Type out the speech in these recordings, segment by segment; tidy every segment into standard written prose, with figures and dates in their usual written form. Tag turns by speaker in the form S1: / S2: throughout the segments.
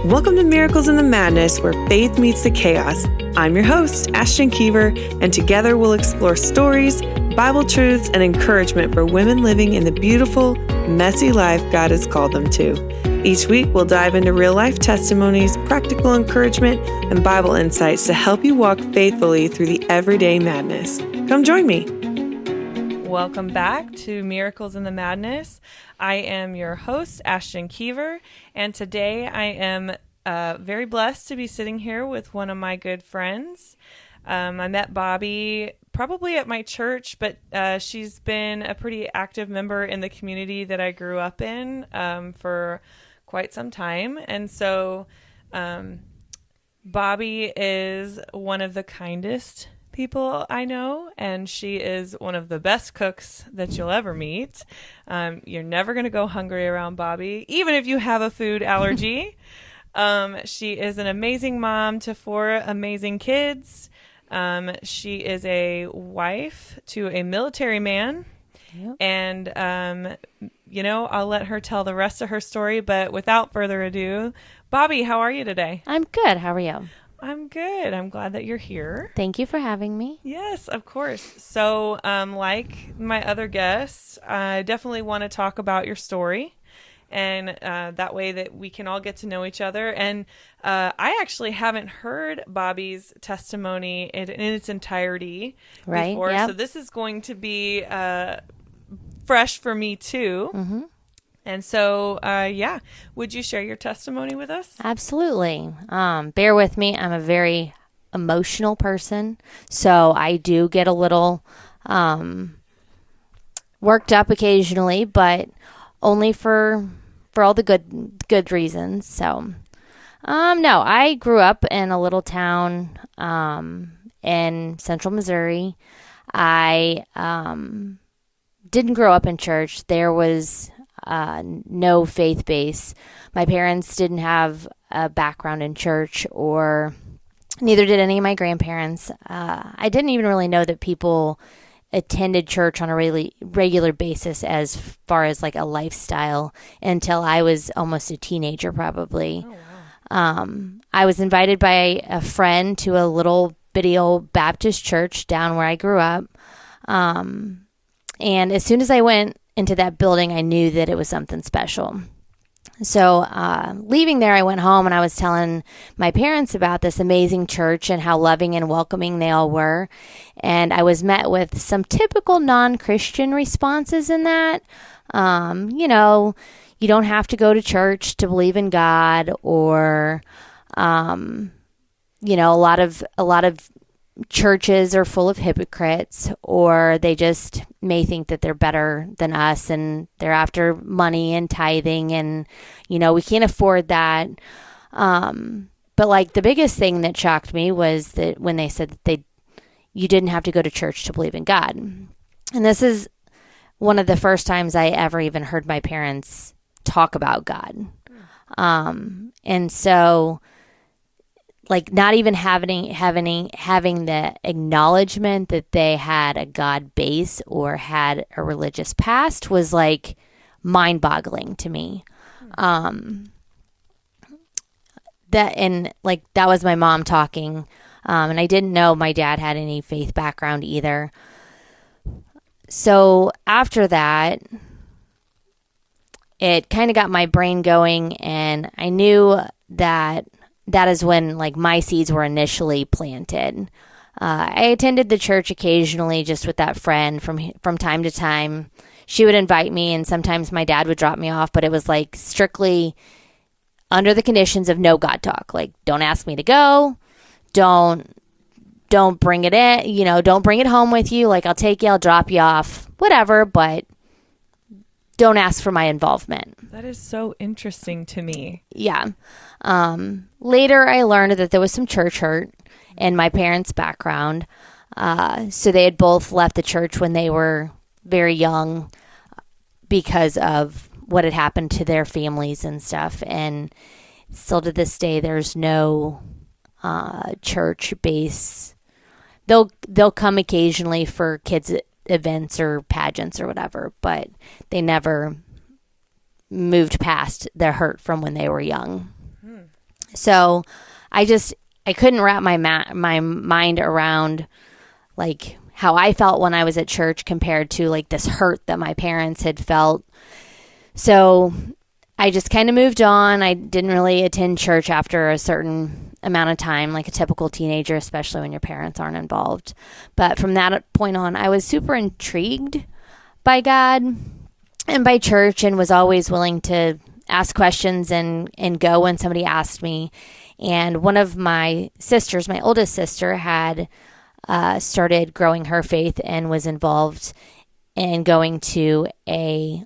S1: Welcome to Miracles in the Madness, where faith meets the chaos. I'm your host, Ashton Kever, and together we'll explore stories, Bible truths, and encouragement for women living in the beautiful, messy life God has called them to. Each week, we'll dive into real-life testimonies, practical encouragement, and Bible insights to help you walk faithfully through the everyday madness. Come join me. Welcome back to Miracles in the Madness. I am your host, Ashton Kever, and today I am very blessed to be sitting here with one of my good friends. I met Bobbie probably at my church, but she's been a pretty active member in the community that I grew up in for quite some time. And so Bobbie is one of the kindest people I know, and she is one of the best cooks that you'll ever meet. You're never going to go hungry around Bobbie, even if you have a food allergy. She is an amazing mom to 4 amazing kids. She is a wife to a military man. Yep. And, I'll let her tell the rest of her story, but without further ado, Bobbie, how are you today?
S2: I'm good. How are you?
S1: I'm good. I'm glad that you're here.
S2: Thank you for having me.
S1: Yes, of course. So, like my other guests, I definitely want to talk about your story, and that way that we can all get to know each other. And I actually haven't heard Bobbie's testimony in its entirety before,
S2: yep.
S1: So this is going to be fresh for me too.
S2: Mm-hmm.
S1: And so, would you share your testimony with us?
S2: Absolutely. Bear with me. I'm a very emotional person, so I do get a little worked up occasionally, but only for all the good reasons. So, no, I grew up in a little town in central Missouri. I didn't grow up in church. There was no faith base. My parents didn't have a background in church, or neither did any of my grandparents. I didn't even really know that people attended church on a really regular basis as far as like a lifestyle until I was almost a teenager, probably. Oh, wow. I was invited by a friend to a little bitty old Baptist church down where I grew up. And as soon as I went into that building, I knew that it was something special. So leaving there, I went home and I was telling my parents about this amazing church and how loving and welcoming they all were. And I was met with some typical non-Christian responses in that. You don't have to go to church to believe in God, or, a lot of churches are full of hypocrites, or they just may think that they're better than us and they're after money and tithing, and we can't afford that. But like the biggest thing that shocked me was that when they said that you didn't have to go to church to believe in God. And this is one of the first times I ever even heard my parents talk about God. And so, like, not even having the acknowledgement that they had a God base or had a religious past was like mind-boggling to me. That was my mom talking, and I didn't know my dad had any faith background either. So after that, it kind of got my brain going, and I knew that is when like my seeds were initially planted. I attended the church occasionally just with that friend from time to time. She would invite me, and sometimes my dad would drop me off, but it was like strictly under the conditions of no God talk. Like, don't ask me to go. Don't bring it in, don't bring it home with you. Like, I'll take you, I'll drop you off, whatever, but don't ask for my involvement.
S1: That is so interesting to me.
S2: Yeah. Later, I learned that there was some church hurt in my parents' background. So they had both left the church when they were very young because of what had happened to their families and stuff. And still to this day, there's no church base. They'll come occasionally for kids' events or pageants or whatever, but they never moved past their hurt from when they were young. So I couldn't wrap my mind around like how I felt when I was at church compared to like this hurt that my parents had felt. So I just kind of moved on. I didn't really attend church after a certain amount of time, like a typical teenager, especially when your parents aren't involved. But from that point on, I was super intrigued by God and by church, and was always willing to ask questions and go when somebody asked me. And one of my sisters, my oldest sister, had started growing her faith and was involved in going to a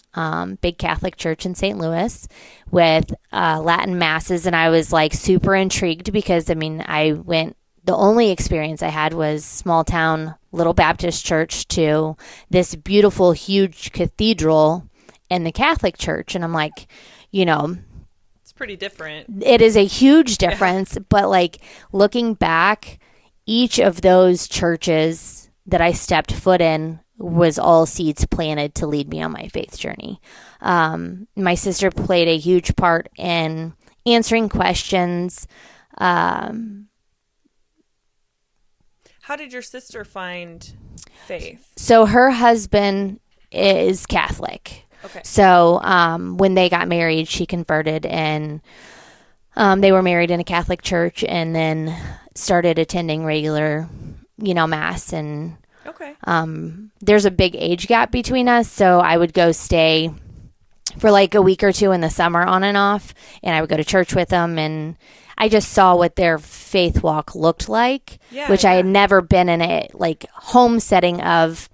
S2: big Catholic church in St. Louis with Latin masses. And I was like super intrigued because, the only experience I had was small town little Baptist church to this beautiful, huge cathedral in the Catholic church. And I'm like,
S1: it's pretty different.
S2: It is a huge difference. But like looking back, each of those churches that I stepped foot in was all seeds planted to lead me on my faith journey. My sister played a huge part in answering questions.
S1: How did your sister find faith?
S2: So her husband is Catholic.
S1: Okay.
S2: So when they got married, she converted, and they were married in a Catholic church, and then started attending regular, mass. And
S1: okay.
S2: There's a big age gap between us, so I would go stay for like a week or two in the summer on and off, and I would go to church with them, and I just saw what their faith walk looked like, which I had never been in a like home setting of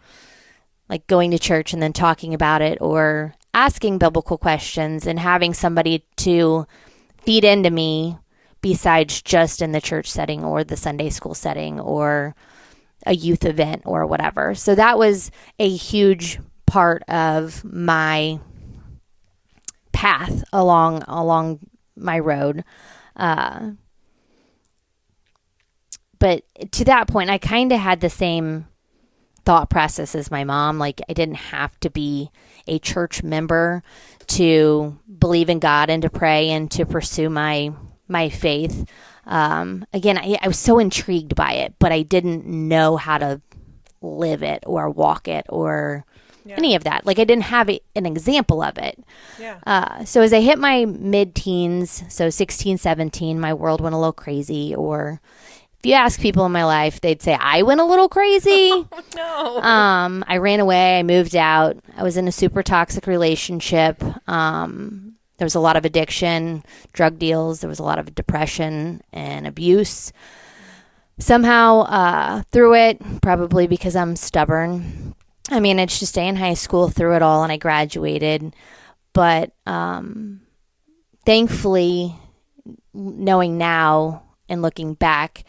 S2: like going to church and then talking about it or asking biblical questions and having somebody to feed into me besides just in the church setting or the Sunday school setting or a youth event or whatever. So that was a huge part of my path along my road. But to that point, I kind of had the same thought process as my mom. Like I didn't have to be a church member to believe in God and to pray and to pursue my faith. Again, I was so intrigued by it, but I didn't know how to live it or walk it or any of that. Like I didn't have an example of it.
S1: Yeah.
S2: So as I hit my mid-teens, so 16, 17, my world went a little crazy. Or if you ask people in my life, they'd say I went a little crazy.
S1: Oh, no.
S2: I ran away. I moved out. I was in a super toxic relationship. There was a lot of addiction, drug deals. There was a lot of depression and abuse. Somehow through it, probably because I'm stubborn, I managed to stay in high school through it all, and I graduated. But thankfully, knowing now and looking back,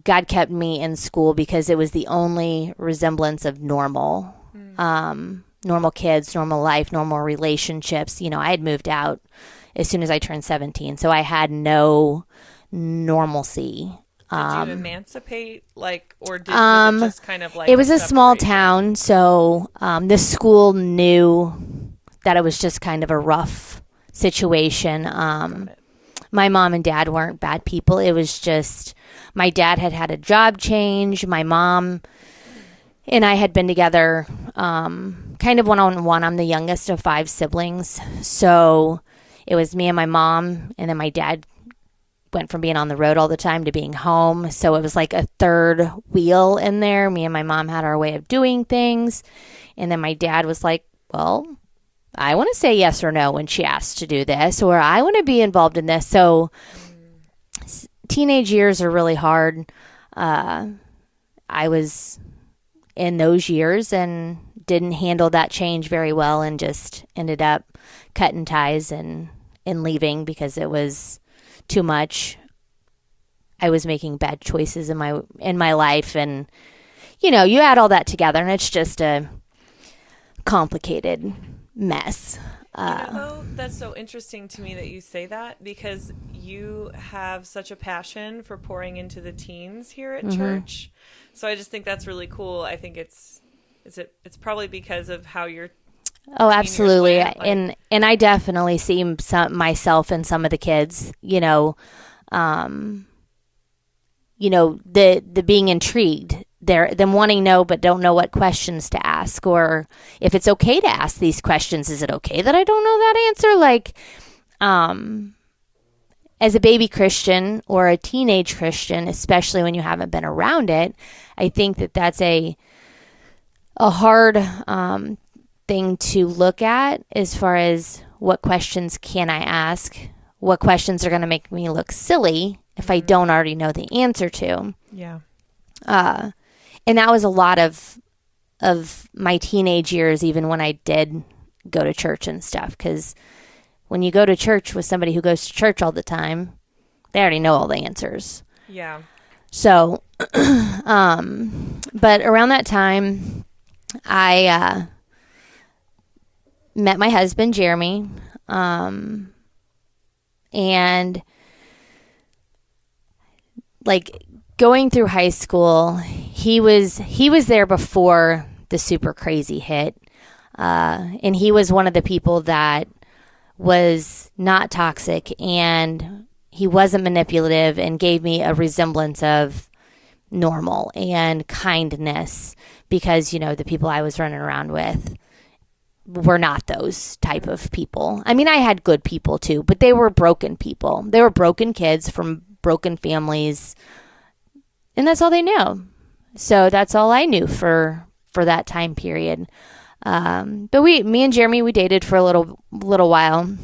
S2: God kept me in school because it was the only resemblance of normal. Normal kids, normal life, normal relationships. I had moved out as soon as I turned 17, so I had no normalcy.
S1: Did you emancipate, was it just kind of like
S2: it was a small town, so the school knew that it was just kind of a rough situation. My mom and dad weren't bad people. It was just my dad had a job change. My mom and I had been together kind of one-on-one. I'm the youngest of 5 siblings. So it was me and my mom, and then my dad went from being on the road all the time to being home. So it was like a third wheel in there. Me and my mom had our way of doing things. And then my dad was like, well, I want to say yes or no when she asks to do this, or I want to be involved in this. So teenage years are really hard. I was in those years and didn't handle that change very well, and just ended up cutting ties and leaving because it was too much. I was making bad choices in my life, and you add all that together and it's just a complicated mess.
S1: That's so interesting to me that you say that, because you have such a passion for pouring into the teens here at church. So I just think that's really cool. I think it's probably because of how you're.
S2: Oh, absolutely. And I definitely see myself in some of the kids, the being intrigued, them wanting to know but don't know what questions to ask, or if it's okay to ask these questions. Is it okay that I don't know that answer? Like, as a baby Christian or a teenage Christian, especially when you haven't been around it, I think that that's a hard thing to look at, as far as what questions can I ask, what questions are going to make me look silly if I don't already know the answer to.
S1: Yeah.
S2: And that was a lot of my teenage years, even when I did go to church and stuff, because when you go to church with somebody who goes to church all the time, they already know all the answers.
S1: Yeah.
S2: So, but around that time, I met my husband, Jeremy, and like going through high school, he was there before the super crazy hit, and he was one of the people that was not toxic, and he wasn't manipulative, and gave me a resemblance of normal and kindness, because, the people I was running around with were not those type of people. I mean, I had good people too, but they were broken people. They were broken kids from broken families, and that's all they knew. So that's all I knew for that time period. But me and Jeremy, we dated for a little while.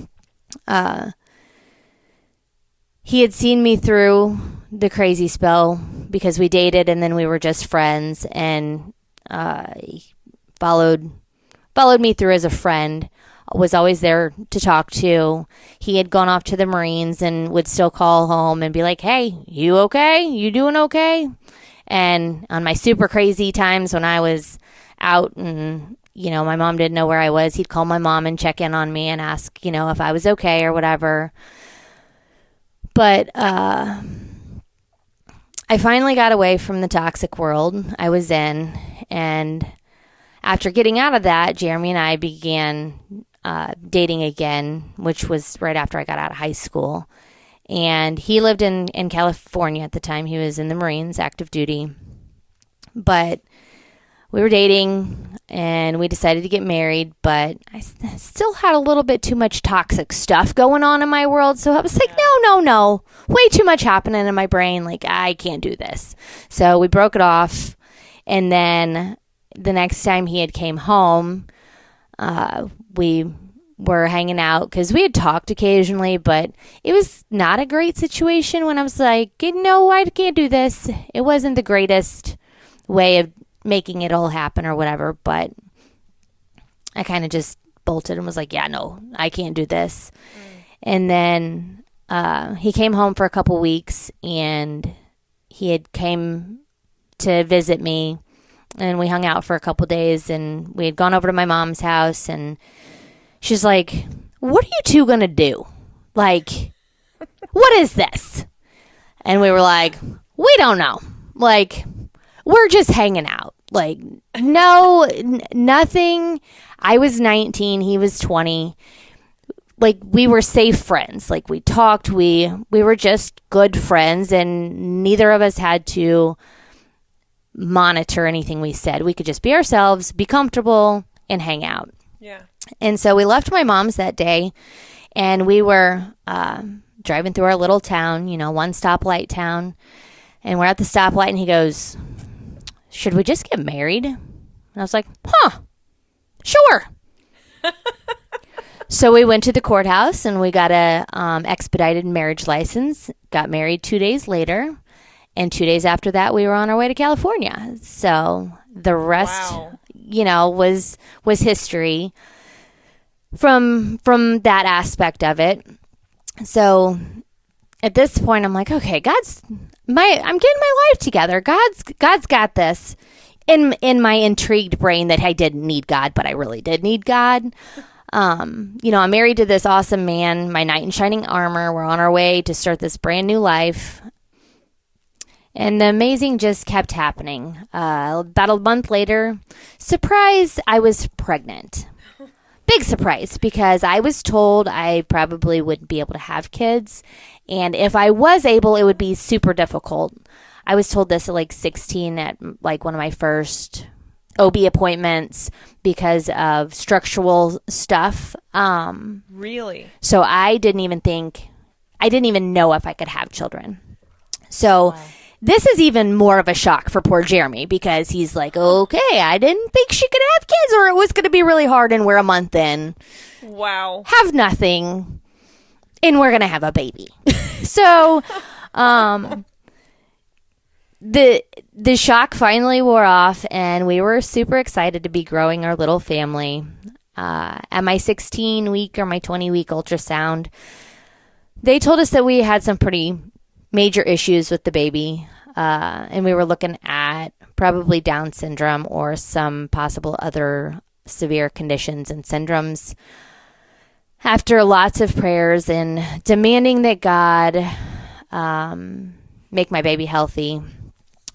S2: He had seen me through the crazy spell, because we dated and then we were just friends, and he followed me through as a friend, was always there to talk to. He had gone off to the Marines and would still call home and be like, "Hey, you okay? You doing okay?" And on my super crazy times when I was out and, my mom didn't know where I was, he'd call my mom and check in on me and ask, if I was okay or whatever. But I finally got away from the toxic world I was in, and after getting out of that, Jeremy and I began dating again, which was right after I got out of high school. And he lived in California at the time. He was in the Marines, active duty. But we were dating, and we decided to get married, but I still had a little bit too much toxic stuff going on in my world. So I was like, no, way too much happening in my brain. Like, I can't do this. So we broke it off. And then the next time he had came home, we were hanging out, because we had talked occasionally, but it was not a great situation when I was like, no, I can't do this. It wasn't the greatest way of making it all happen or whatever, but I kind of just bolted and was like, yeah, no, I can't do this. And then he came home for a couple weeks, and he had came to visit me, and we hung out for a couple days, and we had gone over to my mom's house, and she's like, "What are you two going to do? Like, what is this?" And we were like, "We don't know. Like, we're just hanging out. Like, no, nothing." I was 19. He was 20. Like, we were safe friends. Like, we talked. We were just good friends, and neither of us had to monitor anything we said. We could just be ourselves, be comfortable, and hang out.
S1: Yeah.
S2: And so we left my mom's that day, and we were driving through our little town, one stoplight town. And we're at the stoplight, and he goes, "Should we just get married?" And I was like, sure. So we went to the courthouse, and we got a expedited marriage license, got married 2 days later. And 2 days after that, we were on our way to California. So the rest,
S1: wow,
S2: was history from that aspect of it. So at this point, I'm like, okay, I'm getting my life together. God's got this. In my intrigued brain that I didn't need God, but I really did need God. I'm married to this awesome man, my knight in shining armor. We're on our way to start this brand new life. And the amazing just kept happening. About a month later, surprise, I was pregnant. big surprise because I was told I probably wouldn't be able to have kids. And if I was able, it would be super difficult. I was told this at like 16 at like one of my first OB appointments because of structural stuff.
S1: Really?
S2: So I didn't even know if I could have children. So wow. This is even more of a shock for poor Jeremy because he's like, okay, I didn't think she could have kids or it was going to be really hard and we're a month in.
S1: Wow.
S2: Have nothing and we're going to have a baby. So, the shock finally wore off and we were super excited to be growing our little family. At my 16-week or my 20-week ultrasound, they told us that we had some pretty major issues with the baby, and we were looking at probably Down syndrome or some possible other severe conditions and syndromes. After lots of prayers and demanding that God make my baby healthy,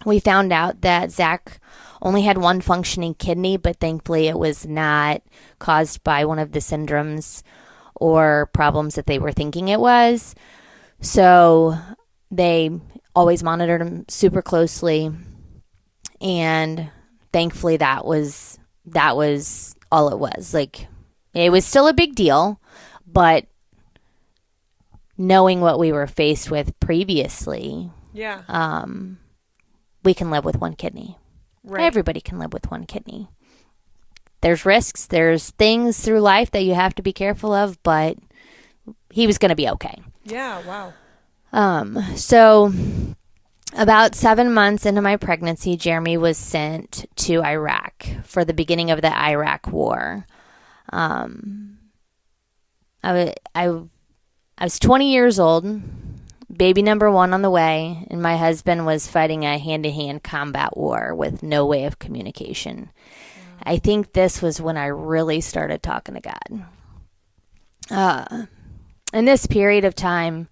S2: we found out that Zach only had one functioning kidney, but thankfully it was not caused by one of the syndromes or problems that they were thinking it was. So they always monitored him super closely, and thankfully that was all it was. Like, it was still a big deal, but knowing what we were faced with previously, we can live with one kidney. Right. Everybody can live with one kidney. There's risks, there's things through life that you have to be careful of, but he was going to be okay.
S1: Yeah, wow.
S2: So about 7 months into my pregnancy, Jeremy was sent to Iraq for the beginning of the Iraq War. I was 20 years old, baby number 1 on the way, and my husband was fighting a hand-to-hand combat war with no way of communication. Wow. I think this was when I really started talking to God. In this period of time,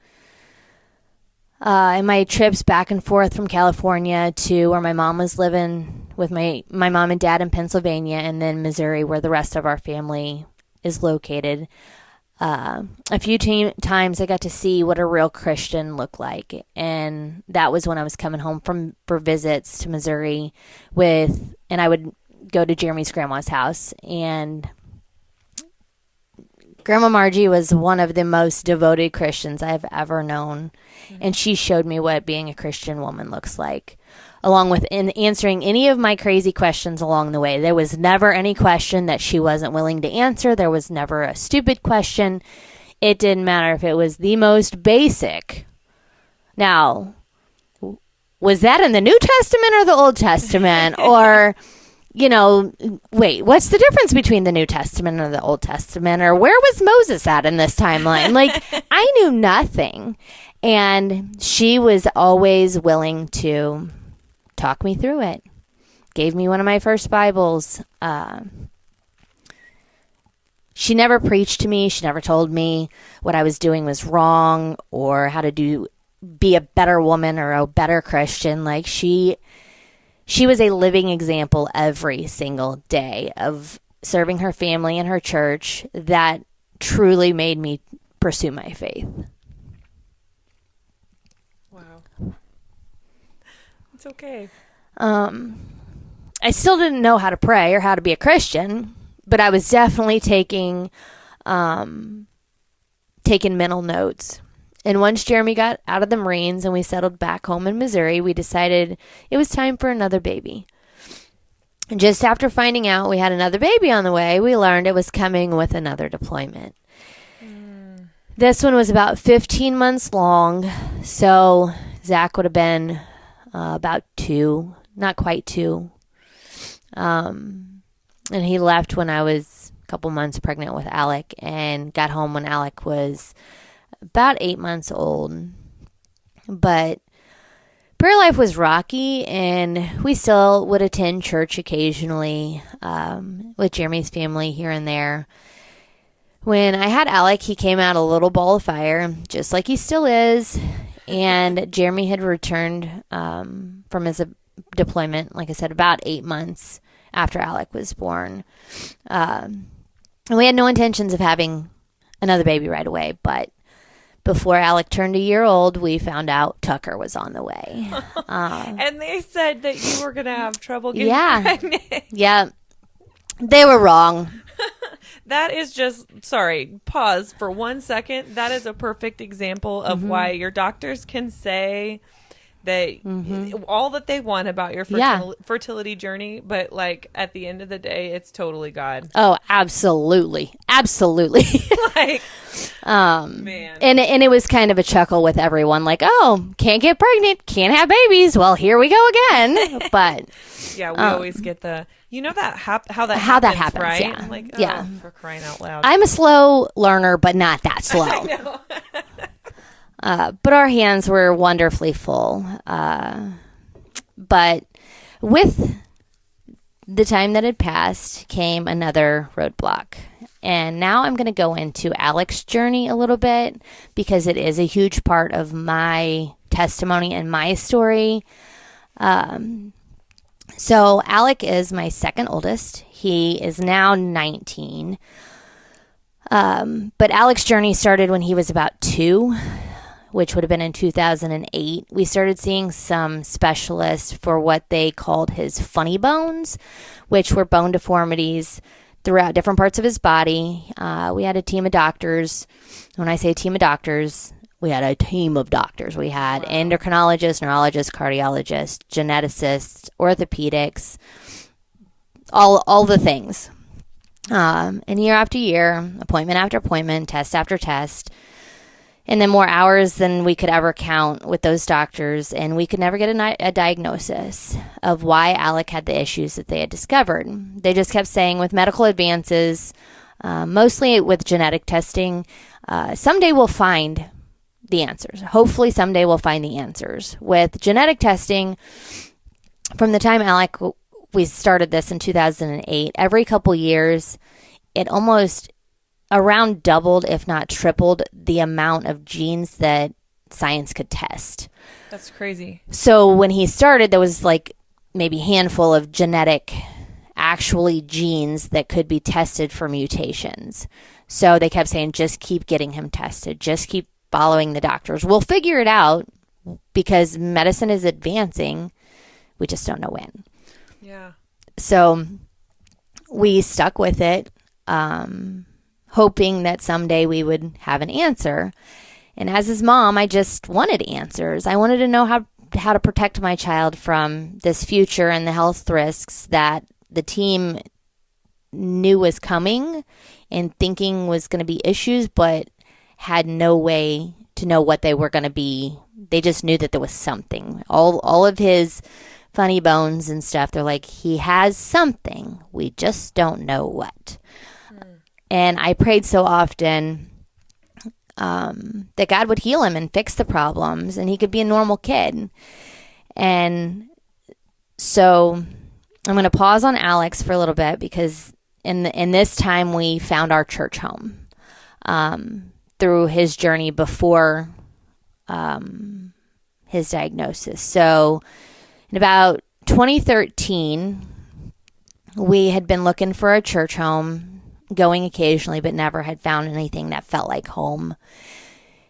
S2: in my trips back and forth from California to where my mom was living with my mom and dad in Pennsylvania, and then Missouri, where the rest of our family is located, a few times I got to see what a real Christian looked like. And that was when I was coming home for visits to Missouri and I would go to Jeremy's grandma's house, and Grandma Margie was one of the most devoted Christians I've ever known. Mm-hmm. And she showed me what being a Christian woman looks like, along with answering any of my crazy questions along the way. There was never any question that she wasn't willing to answer. There was never a stupid question. It didn't matter if it was the most basic. Now, was that in the New Testament or the Old Testament? Or, wait, what's the difference between the New Testament and the Old Testament? Or where was Moses at in this timeline? Like, I knew nothing. And she was always willing to talk me through it. Gave me one of my first Bibles. She never preached to me. She never told me what I was doing was wrong or how to be a better woman or a better Christian. Like, she was a living example every single day of serving her family and her church that truly made me pursue my faith.
S1: Wow. It's okay.
S2: I still didn't know how to pray or how to be a Christian, but I was definitely taking mental notes. And once Jeremy got out of the Marines and we settled back home in Missouri, we decided it was time for another baby. And just after finding out we had another baby on the way, we learned it was coming with another deployment. This one was about 15 months long, so Zach would have been about 2, not quite 2. And he left when I was a couple months pregnant with Alec and got home when Alec was about 8 months old. But prayer life was rocky, and we still would attend church occasionally with Jeremy's family here and there. When I had Alec, he came out a little ball of fire, just like he still is. And Jeremy had returned from his deployment, like I said, about 8 months after Alec was born. And we had no intentions of having another baby right away, but before Alec turned a year old, we found out Tucker was on the way.
S1: And they said that you were going to have trouble getting pregnant.
S2: Yeah. They were wrong.
S1: That is just, sorry, pause for 1 second. That is a perfect example of why your doctors can say that all that they want about your fertility journey, but like at the end of the day, it's totally God.
S2: Oh, absolutely. Absolutely.
S1: Like, man.
S2: And it was kind of a chuckle with everyone, like, oh, can't get pregnant, can't have babies. Well, here we go again. But
S1: yeah, we always get the, you know, that how that happens, right?
S2: Yeah.
S1: I'm like, for crying out loud.
S2: I'm a slow learner, but not that slow.
S1: I know.
S2: But our hands were wonderfully full. But with the time that had passed came another roadblock. And now I'm going to go into Alec's journey a little bit because it is a huge part of my testimony and my story. So Alec is my second oldest. He is now 19. But Alec's journey started when he was about 2, which would have been in 2008. We started seeing some specialists for what they called his funny bones, which were bone deformities throughout different parts of his body. We had a team of doctors. When I say team of doctors, we had a team of doctors. We had endocrinologists, neurologists, cardiologists, geneticists, orthopedics, all the things. And year after year, appointment after appointment, test after test, and then more hours than we could ever count with those doctors. And we could never get a diagnosis of why Alec had the issues that they had discovered. They just kept saying with medical advances, mostly with genetic testing, someday we'll find the answers. Hopefully someday we'll find the answers. With genetic testing, from the time Alec, we started this in 2008, every couple years, it almost around doubled, if not tripled, the amount of genes that science could test.
S1: That's crazy.
S2: So when he started, there was like maybe a handful of genetic, actually genes that could be tested for mutations. So they kept saying, just keep getting him tested. Just keep following the doctors. We'll figure it out because medicine is advancing. We just don't know when.
S1: Yeah. So
S2: we stuck with it. Hoping that someday we would have an answer. And as his mom, I just wanted answers. I wanted to know how to protect my child from this future and the health risks that the team knew was coming and thinking was going to be issues, but had no way to know what they were going to be. They just knew that there was something. All of his funny bones and stuff, they're like, he has something. We just don't know what. And I prayed so often that God would heal him and fix the problems and he could be a normal kid. And so I'm going to pause on Alex for a little bit because in this time we found our church home through his journey before his diagnosis. So in about 2013, we had been looking for a church home, going occasionally, but never had found anything that felt like home.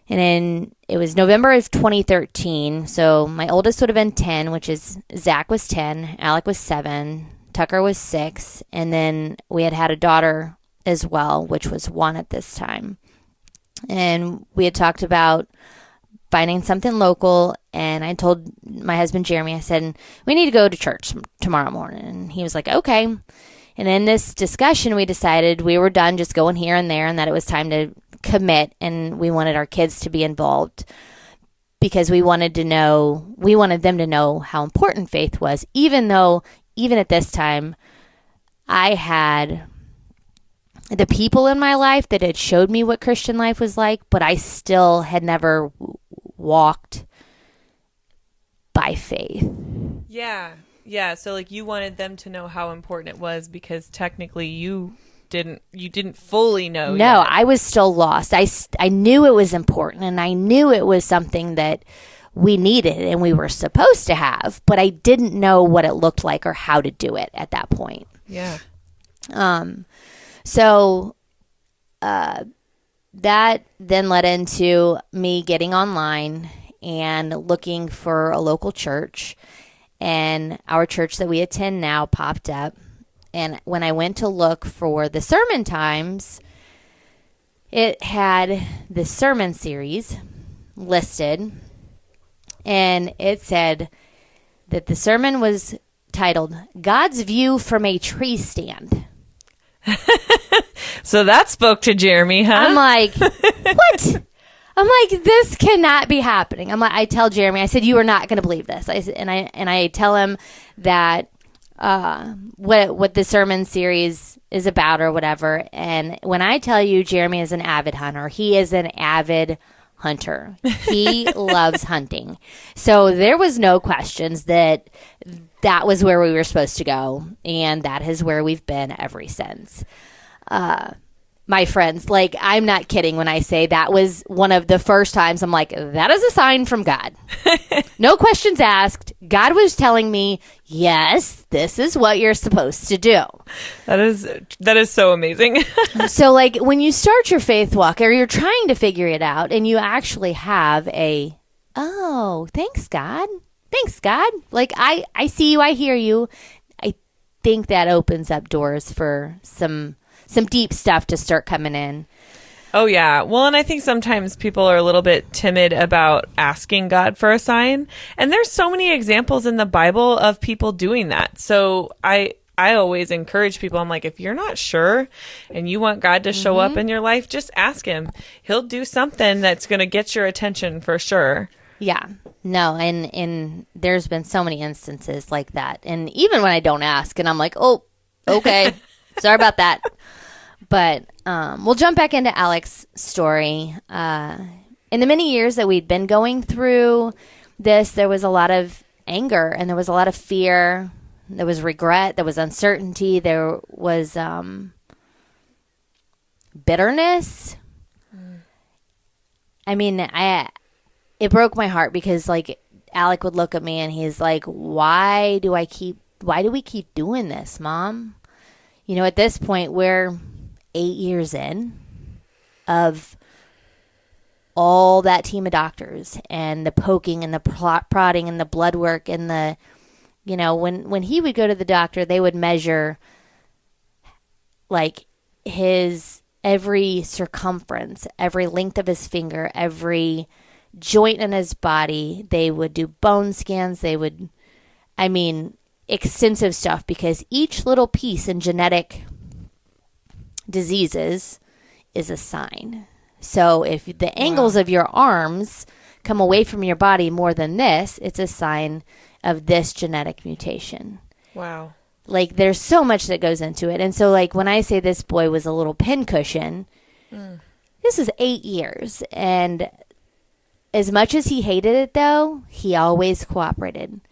S2: And then it was November of 2013. So my oldest would have been 10, which is Zach was 10, Alec was 7, Tucker was 6. And then we had a daughter as well, which was 1 at this time. And we had talked about finding something local. And I told my husband, Jeremy, I said, we need to go to church tomorrow morning. And he was like, okay. And in this discussion, we decided we were done just going here and there and that it was time to commit and we wanted our kids to be involved because we wanted them to know how important faith was, even though, even at this time, I had the people in my life that had showed me what Christian life was like, but I still had never walked by faith.
S1: Yeah. Yeah, so like you wanted them to know how important it was because technically you didn't fully know.
S2: No,
S1: yet.
S2: I was still lost. I knew it was important and I knew it was something that we needed and we were supposed to have, but I didn't know what it looked like or how to do it at that point.
S1: Yeah.
S2: So that then led into me getting online and looking for a local church. And our church that we attend now popped up. And when I went to look for the sermon times, it had the sermon series listed. And it said that the sermon was titled, God's View from a Tree Stand.
S1: So that spoke to Jeremy, huh?
S2: I'm like, what? I'm like, this cannot be happening. I'm like, I tell Jeremy, I said, you are not going to believe this. I tell him that what the sermon series is about or whatever. And when I tell you Jeremy is an avid hunter, he is an avid hunter. He loves hunting. So there was no questions that was where we were supposed to go. And that is where we've been ever since. My friends, like, I'm not kidding when I say that was one of the first times I'm like, that is a sign from God. No questions asked. God was telling me, yes, this is what you're supposed to do.
S1: That is so amazing.
S2: So, like, when you start your faith walk or you're trying to figure it out and you actually have thanks, God. Thanks, God. Like, I see you. I hear you. I think that opens up doors for some deep stuff to start coming in.
S1: Oh, yeah. Well, and I think sometimes people are a little bit timid about asking God for a sign. And there's so many examples in the Bible of people doing that. So I always encourage people. I'm like, if you're not sure and you want God to show up in your life, just ask him. He'll do something that's going to get your attention for sure.
S2: Yeah. No, and there's been so many instances like that. And even when I don't ask and I'm like, oh, okay, sorry about that. But we'll jump back into Alex's story. In the many years that we'd been going through this, there was a lot of anger and there was a lot of fear. There was regret. There was uncertainty. There was bitterness. I mean, it broke my heart because, like, Alec would look at me and he's like, why do we keep doing this, Mom? You know, at this point, we're 8 years in of all that team of doctors and the poking and the prodding and the blood work and the, you know, when he would go to the doctor, they would measure like his every circumference, every length of his finger, every joint in his body. They would do bone scans. Extensive stuff because each little piece in genetic diseases is a sign. So if the angles of your arms come away from your body more than this, it's a sign of this genetic mutation.
S1: Wow.
S2: Like, there's so much that goes into it. And so, like, when I say this boy was a little pincushion, this is 8 years. And as much as he hated it, though, he always cooperated.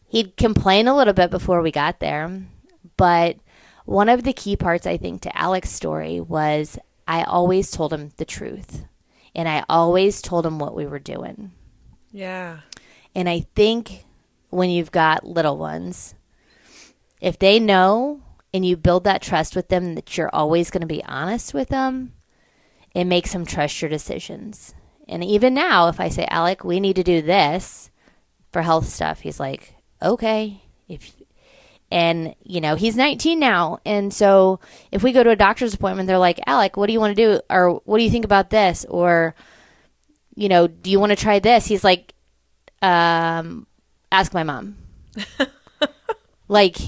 S2: He'd complain a little bit before we got there, but one of the key parts, I think, to Alex's story was I always told him the truth, and I always told him what we were doing.
S1: Yeah.
S2: And I think when you've got little ones, if they know and you build that trust with them that you're always going to be honest with them, it makes them trust your decisions. And even now, if I say, Alec, we need to do this for health stuff, he's like, okay. And, you know, he's 19 now. And so if we go to a doctor's appointment, they're like, Alec, what do you want to do? Or what do you think about this? Or, you know, do you want to try this? He's like, ask my mom. Like,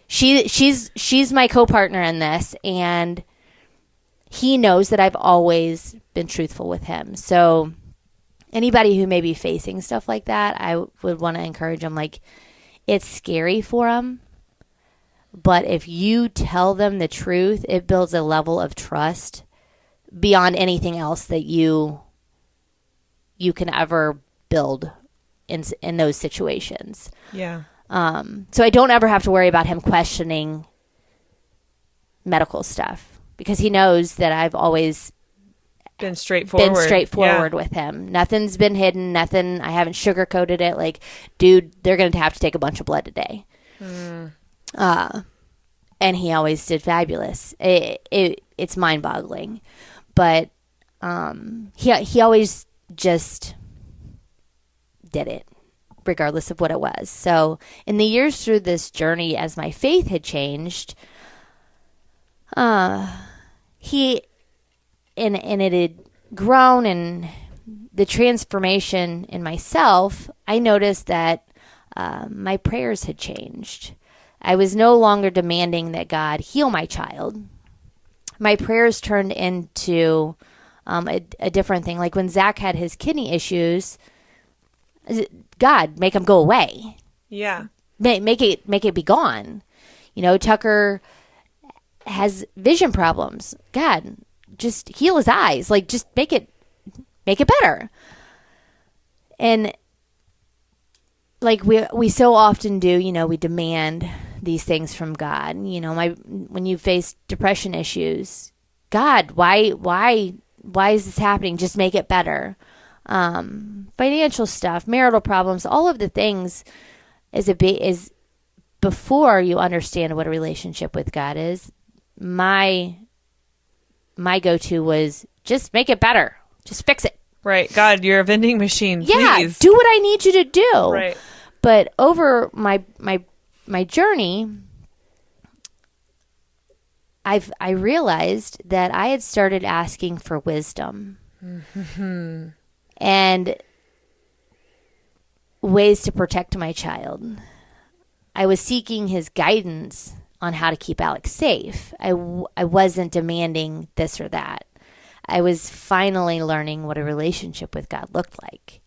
S2: she's my co-partner in this. And he knows that I've always been truthful with him. So anybody who may be facing stuff like that, I would want to encourage them, like, it's scary for them, but if you tell them the truth, it builds a level of trust beyond anything else that you can ever build in those situations.
S1: Yeah.
S2: So I don't ever have to worry about him questioning medical stuff because he knows that I've always
S1: been straightforward
S2: with him. Nothing's been hidden. Nothing. I haven't sugarcoated it. Like, dude, they're going to have to take a bunch of blood today. And he always did fabulous. it's mind-boggling. But he always just did it, regardless of what it was. So in the years through this journey, as my faith had changed, it had grown, and the transformation in myself, I noticed that my prayers had changed. I was no longer demanding that God heal my child. My prayers turned into a different thing. Like when Zach had his kidney issues, God, make him go away.
S1: Yeah.
S2: Make it be gone. Tucker has vision problems. God, just heal his eyes. Like, just make it better. And like we so often do, we demand these things from God. When you face depression issues, God, why is this happening? Just make it better. Financial stuff, marital problems, all of the things is before you understand what a relationship with God is. My go-to was just make it better. Just fix it.
S1: Right. God, you're a vending machine.
S2: Yeah.
S1: Please.
S2: Do what I need you to do.
S1: Right.
S2: But over my journey, I realized that I had started asking for wisdom and ways to protect my child. I was seeking his guidance on how to keep Alex safe. I wasn't demanding this or that. I was finally learning what a relationship with God looked like.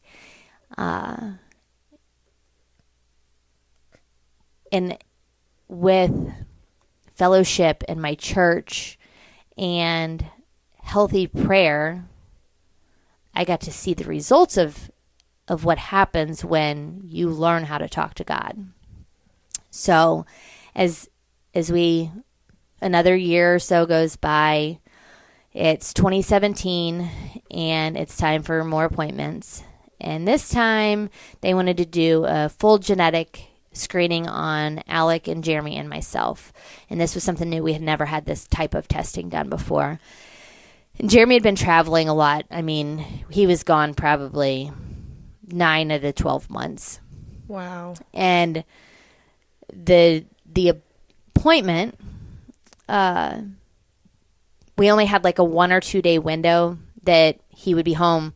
S2: And with fellowship in my church and healthy prayer, I got to see the results of what happens when you learn how to talk to God. So as another year or so goes by, it's 2017 and it's time for more appointments. And this time they wanted to do a full genetic screening on Alec and Jeremy and myself. And this was something new. We had never had this type of testing done before. And Jeremy had been traveling a lot. I mean, he was gone probably 9 of the 12 months.
S1: Wow.
S2: And the appointment, we only had like a 1 or 2 day window that he would be home.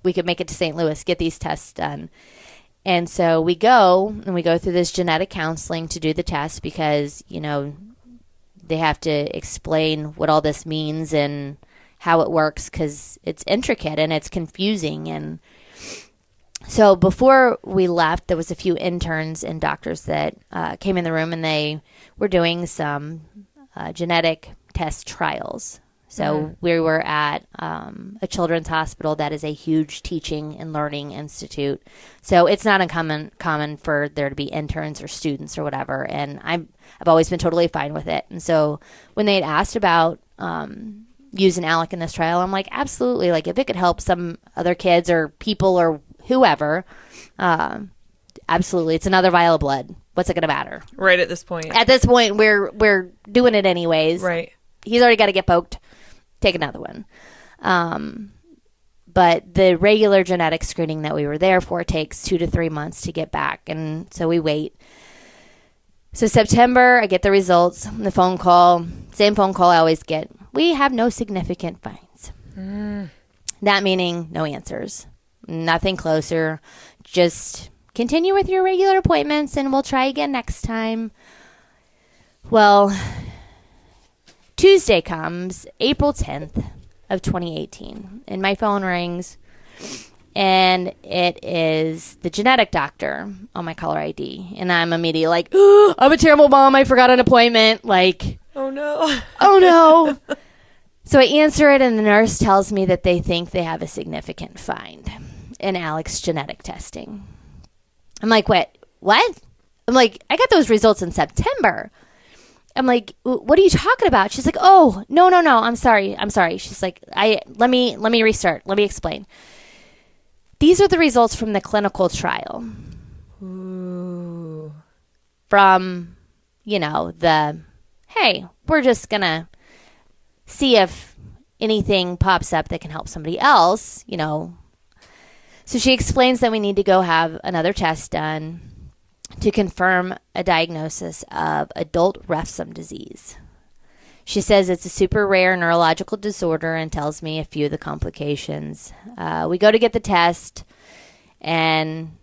S2: We could make it to St. Louis, get these tests done. And so we go through this genetic counseling to do the test because, they have to explain what all this means and how it works because it's intricate and it's confusing. And so before we left, there was a few interns and doctors that came in the room, and they were doing some genetic test trials. So we were at a children's hospital that is a huge teaching and learning institute. So it's not uncommon for there to be interns or students or whatever. And I've always been totally fine with it. And so when they had asked about using Alec in this trial, I'm like, absolutely. Like if it could help some other kids or people or whoever, absolutely. It's another vial of blood. What's it going to matter?
S1: Right at this point.
S2: At this point, we're doing it anyways.
S1: Right.
S2: He's already got to get poked. Take another one. But the regular genetic screening that we were there for takes 2 to 3 months to get back. And so we wait. So September, I get the results, the phone call, same phone call I always get. We have no significant finds. That meaning no answers, nothing closer. Just continue with your regular appointments and we'll try again next time. Well, Tuesday comes, April 10th of 2018, and my phone rings, and it is the genetic doctor on my caller ID, and I'm immediately like, oh, I'm a terrible mom, I forgot an appointment, like,
S1: oh no.
S2: Oh no. So I answer it, and the nurse tells me that they think they have a significant find in Alec's genetic testing. I'm like, what? I'm like, I got those results in September. I'm like, what are you talking about? She's like, oh, no. I'm sorry. She's like, let me restart. Let me explain. These are the results from the clinical trial.
S1: Ooh.
S2: From, hey, we're just going to see if anything pops up that can help somebody else, So she explains that we need to go have another test done to confirm a diagnosis of adult refsum disease. She says it's a super rare neurological disorder and tells me a few of the complications. We go to get the test, and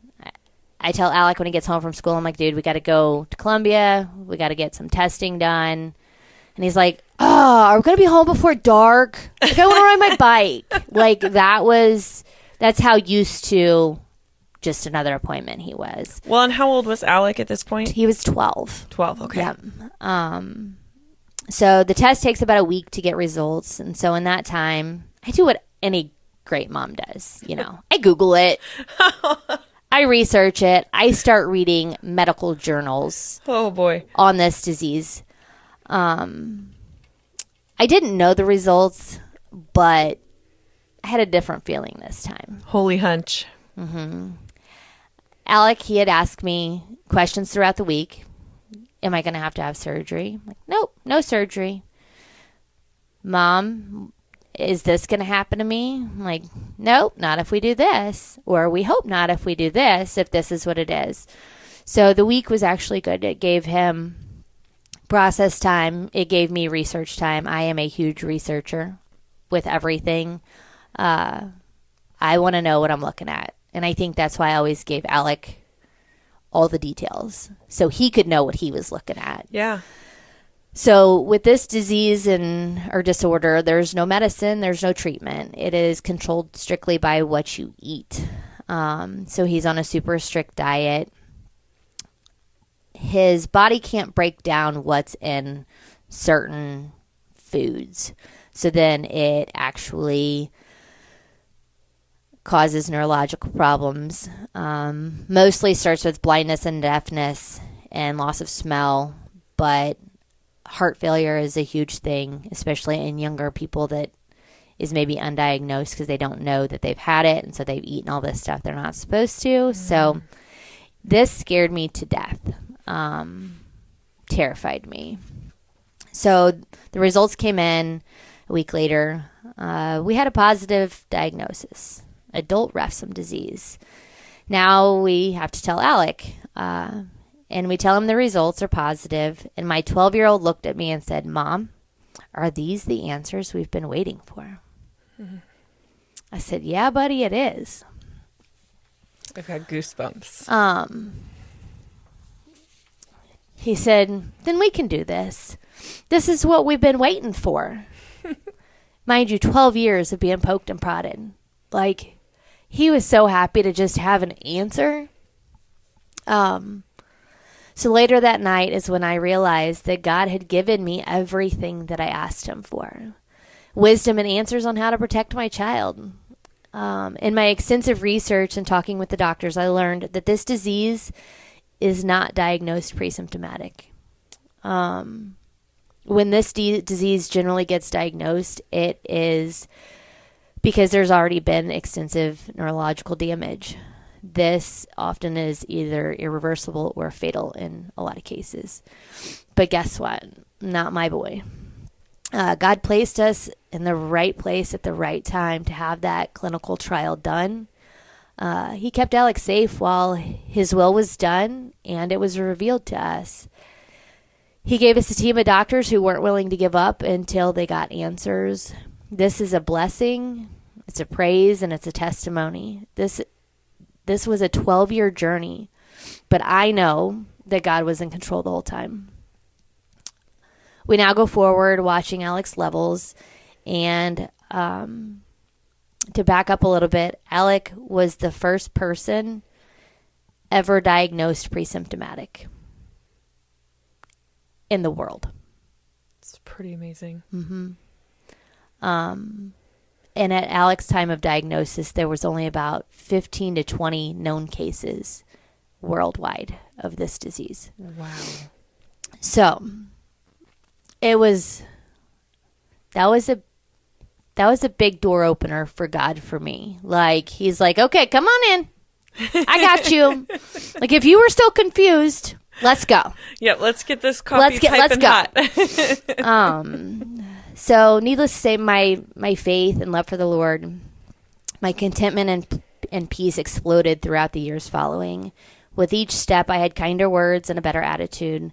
S2: I tell Alec when he gets home from school, I'm like, dude, we got to go to Columbia. We got to get some testing done. And he's like, are we going to be home before dark? Like, I want to ride my bike. Like, that's how used to just another appointment he was.
S1: Well, and how old was Alec at this point?
S2: He was 12.
S1: 12, okay.
S2: Yeah. So the test takes about a week to get results. And so in that time, I do what any great mom does. I Google it. I research it. I start reading medical journals.
S1: Oh, boy.
S2: On this disease. I didn't know the results, but I had a different feeling this time.
S1: Holy hunch.
S2: Mm-hmm. Alec, he had asked me questions throughout the week. Am I going to have surgery? I'm like, nope, no surgery. Mom, is this going to happen to me? I'm like, nope, not if we do this. Or we hope not if we do this, if this is what it is. So the week was actually good. It gave him process time. It gave me research time. I am a huge researcher with everything. I want to know what I'm looking at. And I think that's why I always gave Alec all the details so he could know what he was looking at.
S1: Yeah.
S2: So with this disease or disorder, there's no medicine, there's no treatment. It is controlled strictly by what you eat. So he's on a super strict diet. His body can't break down what's in certain foods. So then it actually causes neurological problems. Mostly starts with blindness and deafness and loss of smell, but heart failure is a huge thing, especially in younger people that is maybe undiagnosed because they don't know that they've had it, and so they've eaten all this stuff they're not supposed to. Mm-hmm. So this scared me to death, terrified me. So the results came in a week later. We had a positive diagnosis. Adult Refsum Disease. Now we have to tell Alec, and we tell him the results are positive. And my 12-year-old looked at me and said, Mom, are these the answers we've been waiting for? Mm-hmm. I said, yeah, buddy, it is.
S1: I've got goosebumps.
S2: He said, then we can do this. This is what we've been waiting for. Mind you, 12 years of being poked and prodded. Like, he was so happy to just have an answer. So later that night is when I realized that God had given me everything that I asked him for. Wisdom and answers on how to protect my child. In my extensive research and talking with the doctors, I learned that this disease is not diagnosed pre-symptomatic. When this disease generally gets diagnosed, it is because there's already been extensive neurological damage. This often is either irreversible or fatal in a lot of cases. But guess what? Not my boy. God placed us in the right place at the right time to have that clinical trial done. He kept Alex safe while his will was done, and it was revealed to us. He gave us a team of doctors who weren't willing to give up until they got answers. This is a blessing, it's a praise, and it's a testimony. This was a 12-year journey, but I know that God was in control the whole time. We now go forward watching Alec's levels, and to back up a little bit, Alec was the first person ever diagnosed pre-symptomatic in the world.
S1: It's pretty amazing.
S2: Mm-hmm. And at Alec's time of diagnosis, there was only about 15 to 20 known cases worldwide of this disease.
S1: Wow.
S2: So that was a big door opener for God for me. Like, he's like, okay, come on in. I got you. Like, if you were still confused, let's go.
S1: Yep, let's get this coffee piping hot.
S2: So needless to say, my faith and love for the Lord, my contentment and peace exploded throughout the years following. With each step, I had kinder words and a better attitude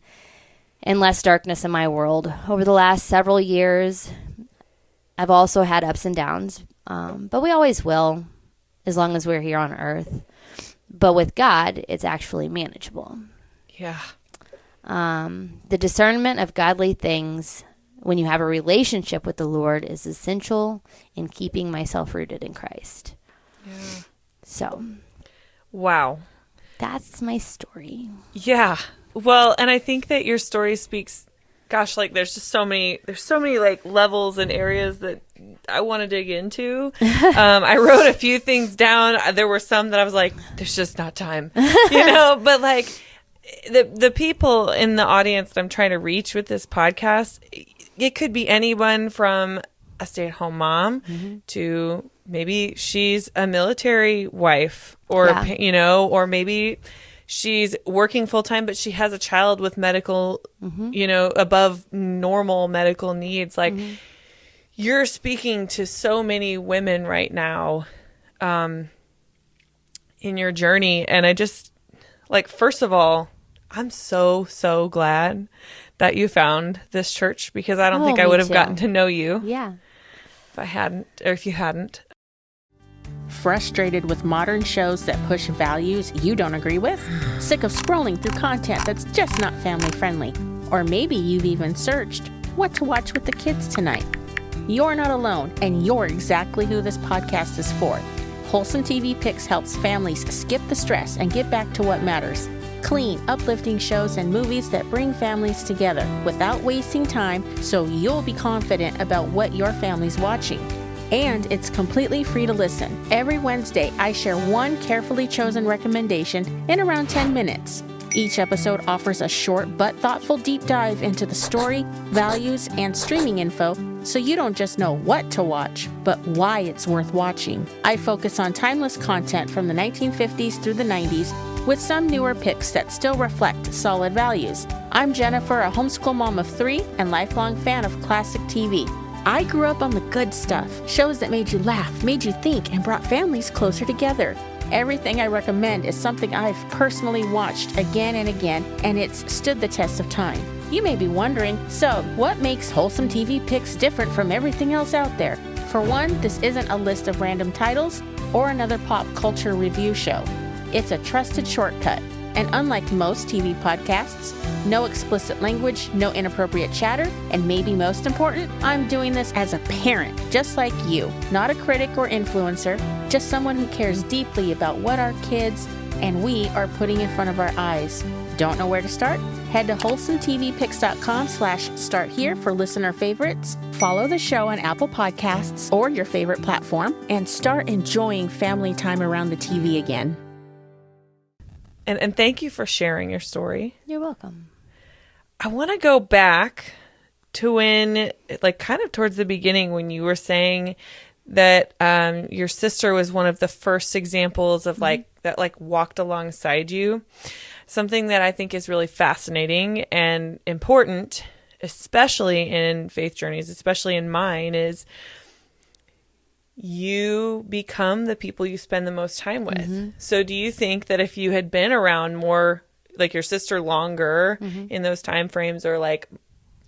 S2: and less darkness in my world. Over the last several years, I've also had ups and downs, but we always will, as long as we're here on earth. But with God, it's actually manageable.
S1: Yeah.
S2: The discernment of godly things when you have a relationship with the Lord is essential in keeping myself rooted in Christ.
S1: Yeah.
S2: So.
S1: Wow.
S2: That's my story.
S1: Yeah. Well, and I think that your story speaks, gosh, like there's so many like levels and areas that I want to dig into. I wrote a few things down. There were some that I was like, there's just not time, but like the people in the audience that I'm trying to reach with this podcast, it could be anyone from a stay-at-home mom to maybe she's a military wife or, or maybe she's working full-time, but she has a child with medical, above normal medical needs. Like you're speaking to so many women right now in your journey. And I just like, first of all, I'm so, so glad that you found this church because I don't think I would have gotten to know you.
S2: Yeah.
S1: If you hadn't.
S3: Frustrated with modern shows that push values you don't agree with? Sick of scrolling through content that's just not family friendly? Or maybe you've even searched what to watch with the kids tonight. You're not alone, and you're exactly who this podcast is for. Wholesome TV Picks helps families skip the stress and get back to what matters. Clean, uplifting shows and movies that bring families together without wasting time, so you'll be confident about what your family's watching. And it's completely free to listen. Every Wednesday, I share one carefully chosen recommendation in around 10 minutes. Each episode offers a short but thoughtful deep dive into the story, values, and streaming info, so you don't just know what to watch, but why it's worth watching. I focus on timeless content from the 1950s through the 90s, with some newer picks that still reflect solid values. I'm Jennifer, a homeschool mom of 3 and lifelong fan of classic TV. I grew up on the good stuff, shows that made you laugh, made you think, and brought families closer together. Everything I recommend is something I've personally watched again and again, and it's stood the test of time. You may be wondering, so what makes Wholesome TV Picks different from everything else out there? For one, this isn't a list of random titles or another pop culture review show. It's a trusted shortcut. And unlike most TV podcasts, no explicit language, no inappropriate chatter, and maybe most important, I'm doing this as a parent, just like you. Not a critic or influencer, just someone who cares deeply about what our kids and we are putting in front of our eyes. Don't know where to start? Head to wholesometvpicks.com/start here for listener favorites. Follow the show on Apple Podcasts or your favorite platform, and start enjoying family time around the TV again.
S1: And thank you for sharing your story.
S2: You're welcome.
S1: I want to go back to when, like kind of towards the beginning, when you were saying that your sister was one of the first examples of that walked alongside you. Something that I think is really fascinating and important, especially in faith journeys, especially in mine, is you become the people you spend the most time with. Mm-hmm. So do you think that if you had been around more, like your sister, longer in those time frames, or like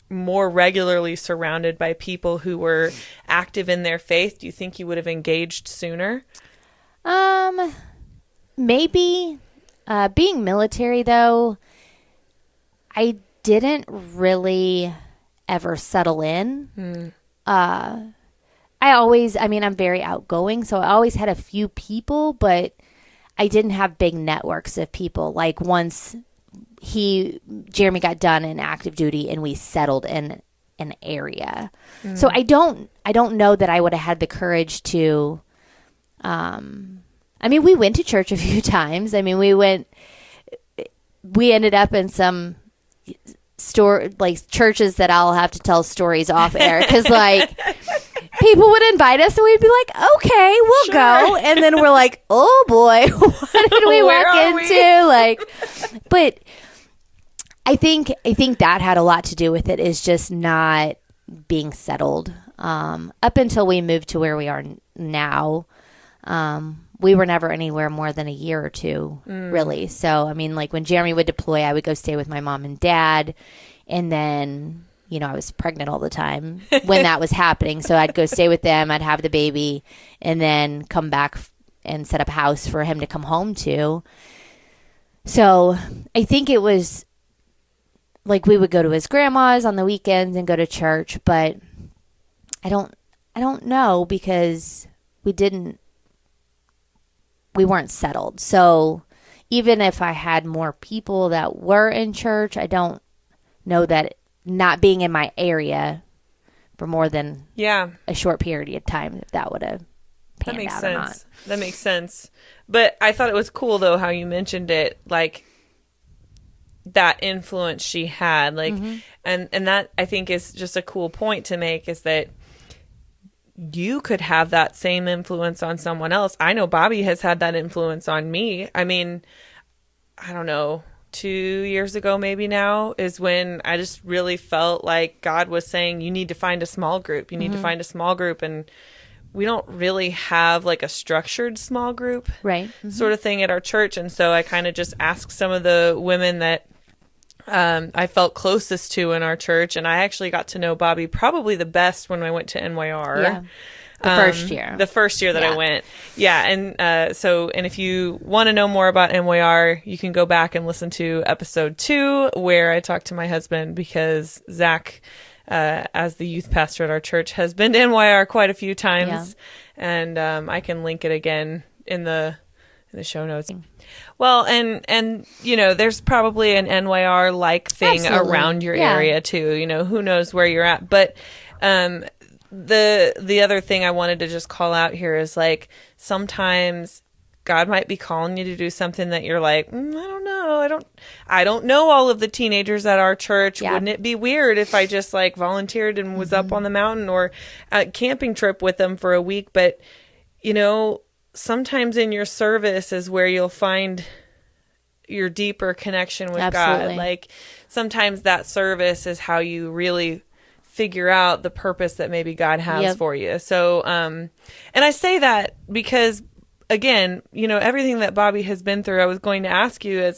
S1: more regularly surrounded by people who were active in their faith, do you think you would have engaged sooner?
S2: Maybe. Being military, though, I didn't really ever settle in. I'm very outgoing, so I always had a few people, but I didn't have big networks of people. Like once Jeremy got done in active duty and we settled in an area. So I don't know that I would have had the courage to, we went to church a few times. We ended up in some churches that I'll have to tell stories off air. 'Cause people would invite us and we'd be like, okay, we'll go. And then we're like, oh boy, what did we walk into? But I think that had a lot to do with it, is just not being settled. Up until we moved to where we are now, we were never anywhere more than a year or two, really. So, I mean, like when Jeremy would deploy, I would go stay with my mom and dad. And then, you know, I was pregnant all the time when that was happening. So I'd go stay with them. I'd have the baby and then come back and set up a house for him to come home to. So I think it was like we would go to his grandma's on the weekends and go to church, but I don't know because we weren't settled. So even if I had more people that were in church, I don't know that not being in my area for more than a short period of time, if that would have panned out or not.
S1: That makes sense. But I thought it was cool though how you mentioned it, like that influence she had, like, and that I think is just a cool point to make, is that you could have that same influence on someone else. I know Bobbie has had that influence on me. I mean, I don't know, 2 years ago maybe now is when I just really felt like God was saying, you need to find a small group. You need to find a small group. And we don't really have like a structured small group sort of thing at our church. And so I kind of just asked some of the women that I felt closest to in our church. And I actually got to know Bobbie probably the best when I went to NYR.
S2: Yeah. The first year
S1: that I went. Yeah. And and if you want to know more about NYR, you can go back and listen to episode 2 where I talked to my husband, because Zach, as the youth pastor at our church, has been to NYR quite a few times. Yeah. And I can link it again in the show notes. Well, and you know, there's probably an NYR like thing around your area too. You know, who knows where you're at. But the other thing I wanted to just call out here is, like, sometimes God might be calling you to do something that you're like, I don't know. I don't know all of the teenagers at our church. Yeah. Wouldn't it be weird if I just like volunteered and was up on the mountain or a camping trip with them for a week? But, you know, sometimes in your service is where you'll find your deeper connection with God. Like, sometimes that service is how you really figure out the purpose that maybe God has for you. So, and I say that because, again, you know, everything that Bobbie has been through, I was going to ask you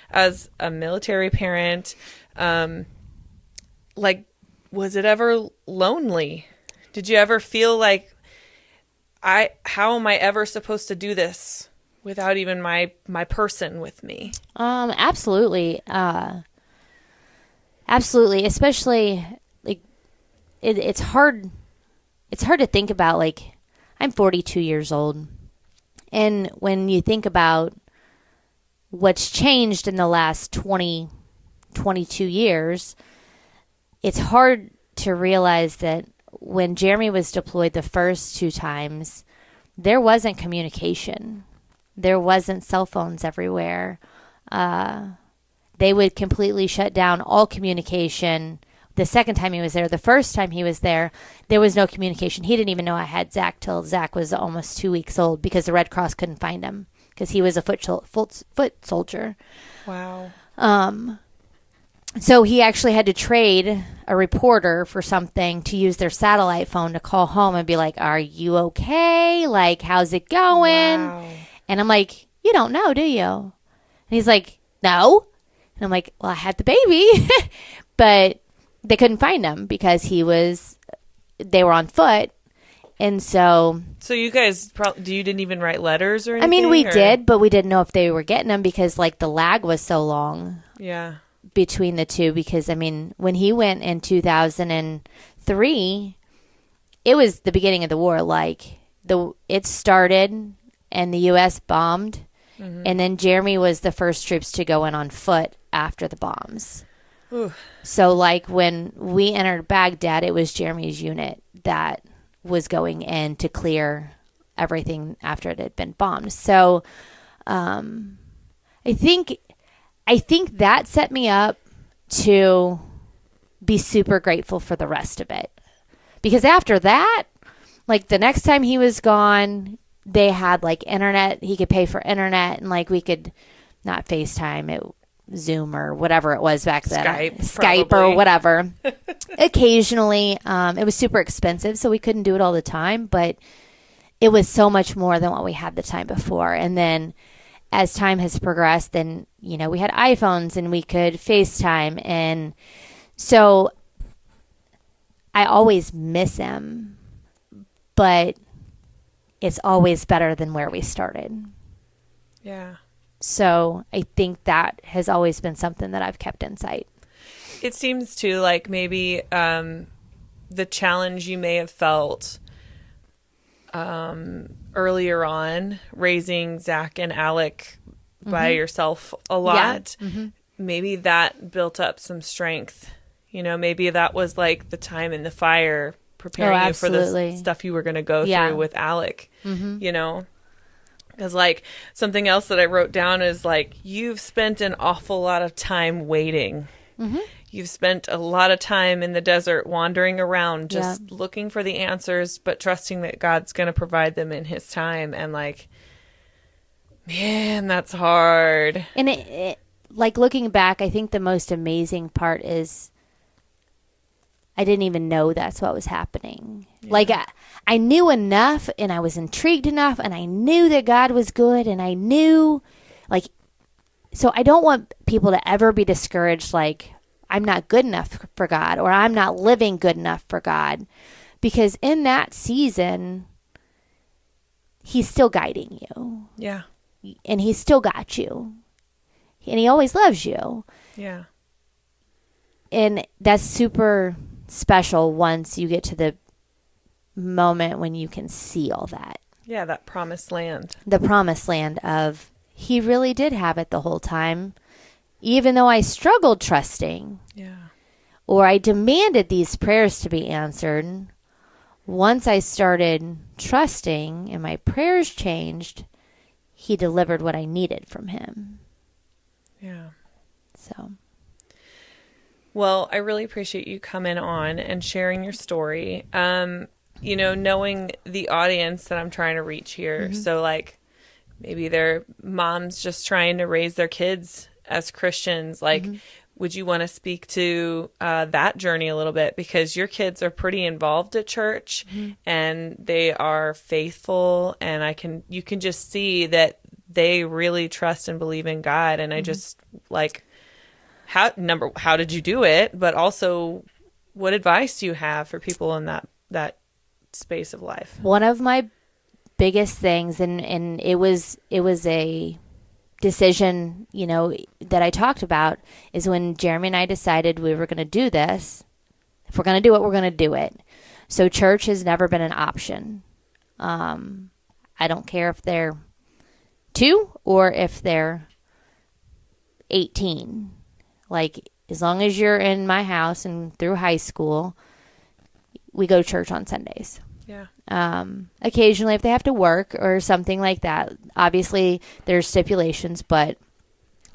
S1: as a military parent, like, was it ever lonely? Did you ever feel like, how am I ever supposed to do this without even my person with me?
S2: Absolutely. Absolutely. Especially, like, it's hard to think about, like, I'm 42 years old. And when you think about what's changed in the last 22 years, it's hard to realize that when Jeremy was deployed the first 2 times, there wasn't communication. There wasn't cell phones everywhere. They would completely shut down all communication. The second time he was there, the first time he was there was no communication. He didn't even know I had Zach till Zach was almost 2 weeks old, because the Red Cross couldn't find him because he was a foot soldier.
S1: Wow.
S2: So he actually had to trade a reporter for something to use their satellite phone to call home and be like, "Are you okay? Like, how's it going?" Wow. And I'm like, "You don't know, do you?" And he's like, "No." And I'm like, "Well, I had the baby." But they couldn't find him because they were on foot. And so
S1: you guys you didn't even write letters or anything?
S2: I mean, we did, but we didn't know if they were getting them because, like, the lag was so long.
S1: Yeah.
S2: Between the two, because I mean, when he went in 2003, it was the beginning of the war. Like, it started and the U.S. bombed, and then Jeremy was the first troops to go in on foot after the bombs. Ooh. So, like, when we entered Baghdad, it was Jeremy's unit that was going in to clear everything after it had been bombed. So, I think that set me up to be super grateful for the rest of it. Because after that, like, the next time he was gone, they had, like, internet. He could pay for internet, and, like, we could not FaceTime. Zoom or whatever it was back then.
S1: Skype
S2: or whatever. Occasionally. It was super expensive, so we couldn't do it all the time, but it was so much more than what we had the time before. And then as time has progressed, then, we had iPhones and we could FaceTime. And so I always miss him, but it's always better than where we started.
S1: Yeah.
S2: So I think that has always been something that I've kept in sight.
S1: It seems too like maybe the challenge you may have felt earlier on raising Zach and Alec by yourself a lot. Yeah. Mm-hmm. Maybe that built up some strength. Maybe that was like the time in the fire preparing you for the stuff you were going to go through with Alec, because like something else that I wrote down is like, you've spent an awful lot of time waiting. Mm-hmm. You've spent a lot of time in the desert wandering around, just looking for the answers, but trusting that God's going to provide them in his time. And like, man, that's hard.
S2: And it like looking back, I think the most amazing part is I didn't even know that's what was happening. Yeah. Like I knew enough and I was intrigued enough and I knew that God was good and I knew so I don't want people to ever be discouraged like I'm not good enough for God or I'm not living good enough for God, because in that season he's still guiding you.
S1: Yeah.
S2: And he's still got you. And he always loves you.
S1: Yeah.
S2: And that's super special once you get to the moment when you can see all that.
S1: Yeah, that promised land.
S2: The promised land of he really did have it the whole time, even though I struggled trusting.
S1: Yeah.
S2: Or I demanded these prayers to be answered. Once I started trusting and my prayers changed, he delivered what I needed from him.
S1: Yeah.
S2: So.
S1: Well, I really appreciate you coming on and sharing your story. Knowing the audience that I'm trying to reach here. Mm-hmm. So like maybe they're moms just trying to raise their kids as Christians. Like, would you want to speak to that journey a little bit? Because your kids are pretty involved at church and they are faithful, and you can just see that they really trust and believe in God. And I just like, how did you do it? But also, what advice do you have for people in that space of life?
S2: One of my biggest things, and it was a decision, that I talked about, is when Jeremy and I decided we were going to do this. If we're going to do it, we're going to do it. So church has never been an option. I don't care if they're 2 or if they're 18. Like, as long as you're in my house and through high school, we go to church on Sundays.
S1: Yeah.
S2: Occasionally, if they have to work or something like that, obviously there's stipulations, but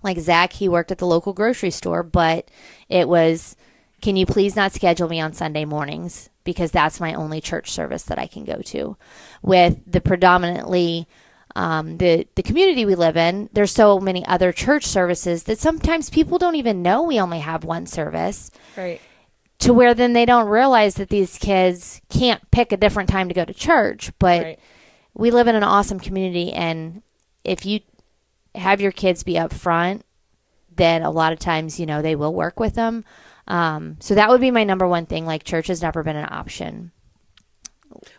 S2: like Zach, he worked at the local grocery store, but it was, can you please not schedule me on Sunday mornings? Because that's my only church service that I can go to. With the predominantly the community we live in, there's so many other church services that sometimes people don't even know we only have one service.
S1: Right.
S2: To where then they don't realize that these kids can't pick a different time to go to church. But we live in an awesome community, and if you have your kids be up front, then a lot of times, they will work with them. So that would be my number one thing. Like, church has never been an option.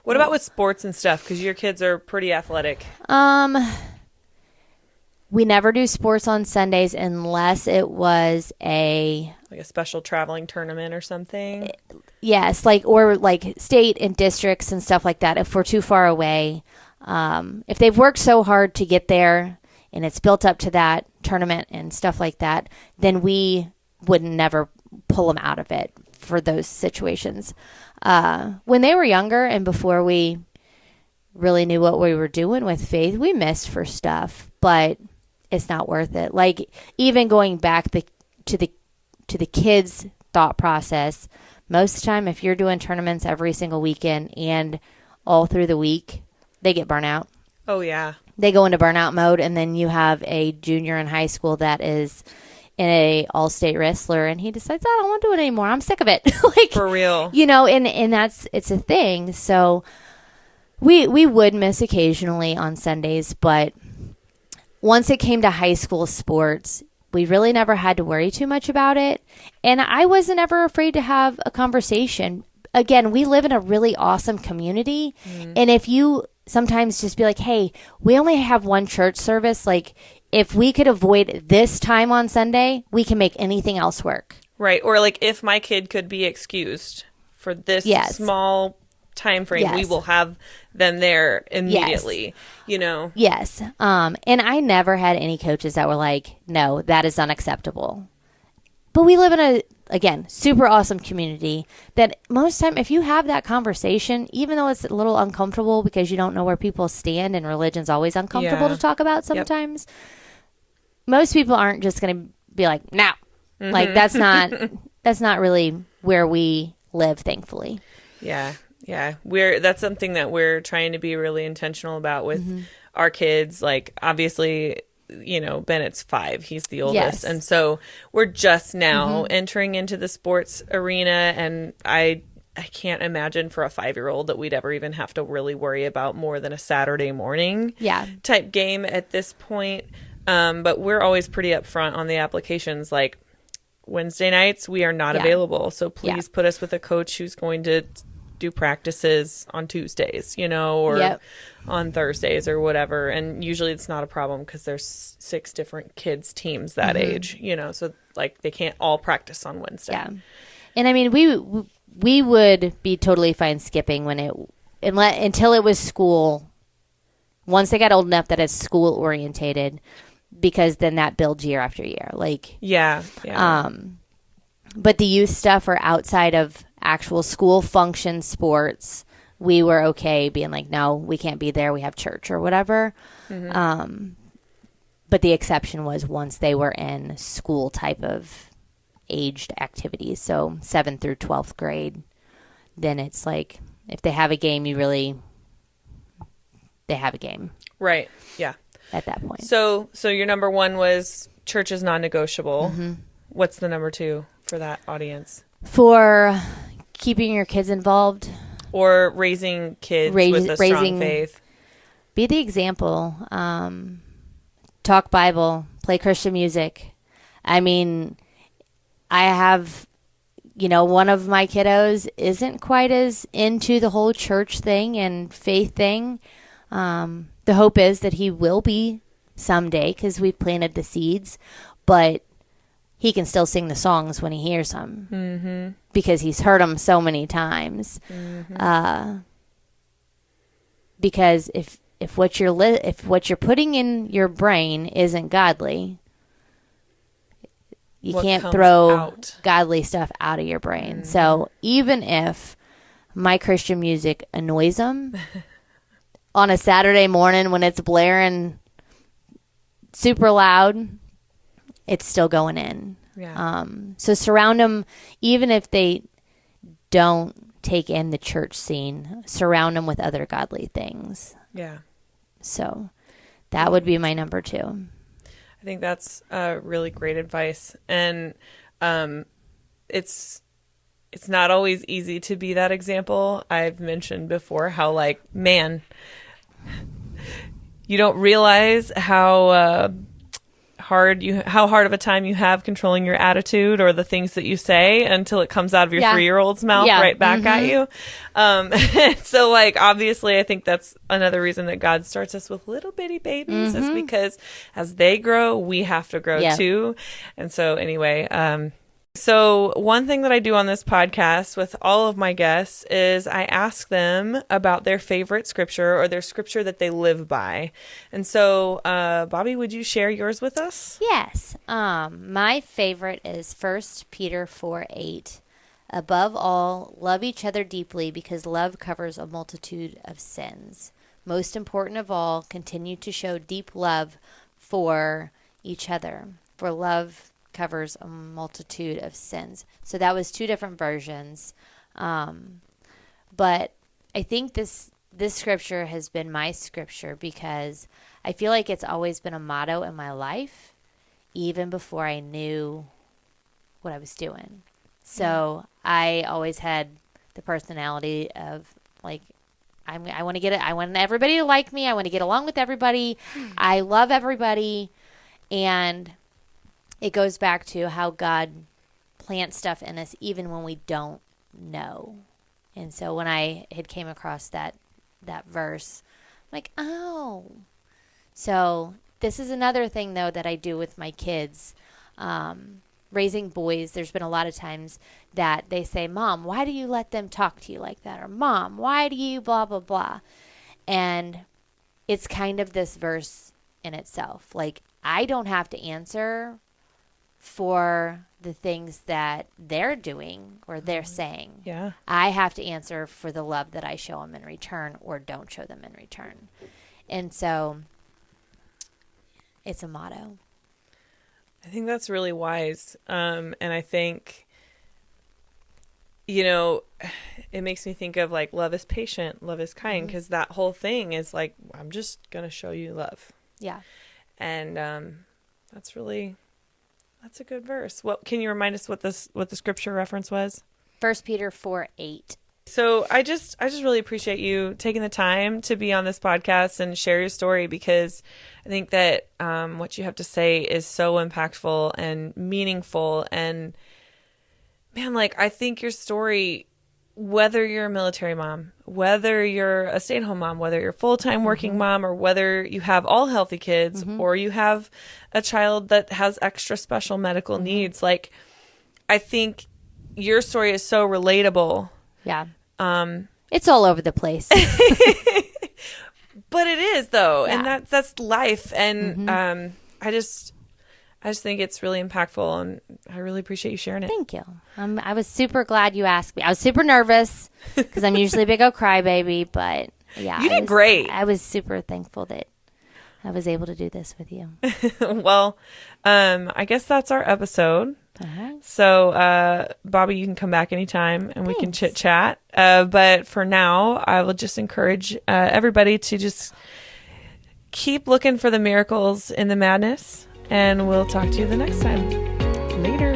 S1: What about with sports and stuff? Because your kids are pretty athletic.
S2: We never do sports on Sundays unless it was like
S1: a special traveling tournament or something.
S2: Yes, or state and districts and stuff like that. If we're too far away, if they've worked so hard to get there and it's built up to that tournament and stuff like that, then we would never pull them out of it for those situations. When they were younger and before we really knew what we were doing with faith, we missed for stuff, but it's not worth it. Like, even going back to the kids' thought process, most of the time, if you're doing tournaments every single weekend and all through the week, they get burnout.
S1: Oh, yeah.
S2: They go into burnout mode, and then you have a junior in high school that is and a all-state wrestler, and he decides, I don't want to do it anymore. I'm sick of it. Like,
S1: for real.
S2: You know, and it's a thing. So we would miss occasionally on Sundays, but once it came to high school sports, we really never had to worry too much about it. And I wasn't ever afraid to have a conversation. Again, we live in a really awesome community. And if you sometimes just be like, hey, we only have one church service. Like, if we could avoid this time on Sunday, we can make anything else work.
S1: Right. Or like, if my kid could be excused for this small time frame, we will have them there immediately, you know?
S2: Yes. And I never had any coaches that were like, no, that is unacceptable. But we live in a, again, super awesome community that most time, if you have that conversation, even though it's a little uncomfortable because you don't know where people stand, and religion's always uncomfortable to talk about sometimes, most people aren't just going to be like, no. Like, that's not really where we live, thankfully.
S1: Yeah. Yeah. That's something that we're trying to be really intentional about with our kids. Like, obviously, you know, Bennett's 5, he's the oldest. And so we're just now entering into the sports arena, and I can't imagine for a 5-year-old that we'd ever even have to really worry about more than a Saturday morning type game at this point. But we're always pretty upfront on the applications. Like, Wednesday nights, we are not available. So please put us with a coach who's going to do practices on Tuesdays, you know, or on Thursdays or whatever. And usually it's not a problem because there's 6 different kids teams that age, you know, so like they can't all practice on Wednesday.
S2: Yeah. And I mean, we would be totally fine skipping until it was school. Once they got old enough that it's school orientated, because then that builds year after year. Like, but the youth stuff are outside of actual school function sports. We were okay being like, no, we can't be there. We have church or whatever. But the exception was once they were in school type of aged activities. So 7th through 12th grade, then it's like, if they have a game, they have a game.
S1: Right. Yeah.
S2: At that point.
S1: So your number 1 was church is non-negotiable. What's the number 2 for that audience?
S2: For keeping your kids involved.
S1: Or raising kids with a strong faith.
S2: Be the example. Talk Bible. Play Christian music. I mean, I have, you know, one of my kiddos isn't quite as into the whole church thing and faith thing. The hope is that he will be someday because we've planted the seeds, but he can still sing the songs when he hears them because he's heard them so many times. Because if what you're putting in your brain isn't godly, you can't throw godly stuff out of your brain. So even if my Christian music annoys them on a Saturday morning when it's blaring super loud, it's still going in. So surround them, even if they don't take in the church scene, surround them with other godly things. Yeah. So that would be my number 2.
S1: I think that's really great advice. And it's not always easy to be that example. I've mentioned before how, like, man, you don't realize how hard of a time you have controlling your attitude or the things that you say until it comes out of your 3-year-old's mouth right back at you. So, like, obviously, I think that's another reason that God starts us with little bitty babies is because as they grow, we have to grow too. And so, anyway, so one thing that I do on this podcast with all of my guests is I ask them about their favorite scripture or their scripture that they live by. And so, Bobbie, would you share yours with us?
S2: Yes. My favorite is 1 Peter 4:8. Above all, love each other deeply because love covers a multitude of sins. Most important of all, continue to show deep love for each other. For love covers a multitude of sins. So that was 2 different versions. But I think this scripture has been my scripture because I feel like it's always been a motto in my life. even before I knew what I was doing. So I always had the personality of like, I want to get it. I want everybody to like me. I want to get along with everybody. I love everybody. And it goes back to how God plants stuff in us even when we don't know. And so when I had came across that verse, I'm like, oh. So this is another thing, though, that I do with my kids. Raising boys, there's been a lot of times that they say, Mom, why do you let them talk to you like that? Or Mom, why do you blah, blah, blah? And it's kind of this verse in itself. Like, I don't have to answer for the things that they're doing or they're saying.
S1: Yeah.
S2: I have to answer for the love that I show them in return or don't show them in return. And so it's a motto.
S1: I think that's really wise. And I think, it makes me think of like love is patient, love is kind, because that whole thing is like, I'm just going to show you love.
S2: Yeah.
S1: And that's a good verse. What can you remind us what the scripture reference was?
S2: 1 Peter 4:8.
S1: So I just really appreciate you taking the time to be on this podcast and share your story, because I think that what you have to say is so impactful and meaningful. And man, like, I think your story, whether you're a military mom, whether you're a stay-at-home mom, whether you're a full-time working mom, or whether you have all healthy kids, or you have a child that has extra special medical needs, like, I think your story is so relatable.
S2: Yeah. It's all over the place.
S1: But it is, though.
S2: Yeah.
S1: And that's life. And I just think it's really impactful, and I really appreciate you sharing it.
S2: Thank you. I was super glad you asked me. I was super nervous because I'm usually a big old crybaby, but yeah.
S1: You did great.
S2: I was super thankful that I was able to do this with you.
S1: Well, I guess that's our episode.
S2: Uh-huh.
S1: So, Bobbie, you can come back anytime and we can chit chat. But for now, I will just encourage everybody to just keep looking for the miracles in the madness, and we'll talk to you the next time. Later.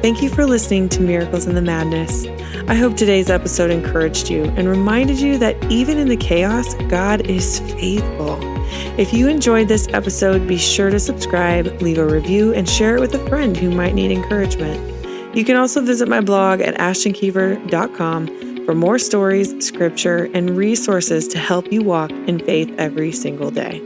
S1: Thank you for listening to Miracles in the Madness. I hope today's episode encouraged you and reminded you that even in the chaos, God is faithful. If you enjoyed this episode, be sure to subscribe, leave a review, and share it with a friend who might need encouragement. You can also visit my blog at ashtonkever.com for more stories, scripture, and resources to help you walk in faith every single day.